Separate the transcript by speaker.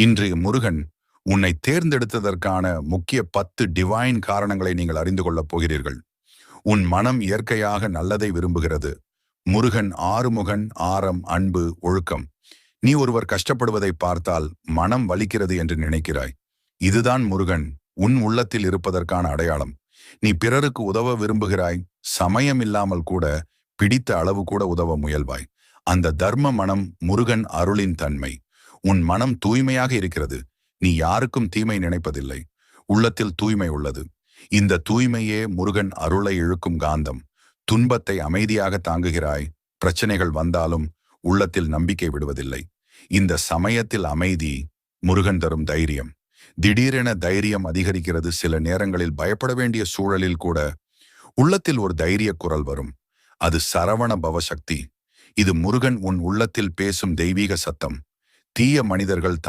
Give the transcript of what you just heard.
Speaker 1: இன்றைய முருகன் உன்னை தேர்ந்தெடுத்ததற்கான முக்கிய 10 டிவைன் காரணங்களை நீங்கள் அறிந்து கொள்ளப் போகிறீர்கள். உன் மனம் இயற்கையாக நல்லதை விரும்புகிறது. முருகன் ஆறுமுகன், ஆரம், அன்பு, ஒழுக்கம். நீ ஒருவர் கஷ்டப்படுவதை பார்த்தால் மனம் வலிக்கிறது என்று நினைக்கிறாய். இதுதான் முருகன் உன் உள்ளத்தில் இருப்பதற்கான அடையாளம். நீ பிறருக்கு உதவ விரும்புகிறாய், சமயம் இல்லாமல் கூட, பிடித்த அளவு கூட உதவ முயல்வாய். அந்த தர்ம மனம் முருகன் அருளின் தன்மை. உன் மனம் தூய்மையாக இருக்கிறது. நீ யாருக்கும் தீமை நினைப்பதில்லை. உள்ளத்தில் தூய்மை உள்ளது. இந்த தூய்மையே முருகன் அருளை இழுக்கும் காந்தம். துன்பத்தை அமைதியாக தாங்குகிறாய். பிரச்சனைகள் வந்தாலும் உள்ளத்தில் நம்பிக்கை விடுவதில்லை. இந்த சமயத்தில் அமைதி முருகன் தரும் தைரியம். திடீரென தைரியம் அதிகரிக்கிறது. சில நேரங்களில் பயப்பட வேண்டிய சூழலில் கூட உள்ளத்தில் ஒரு தைரிய குரல் வரும். அது சரவண பவசக்தி. இது முருகன் உன் உள்ளத்தில் பேசும் தெய்வீக சத்தம். தீய மனிதர்கள்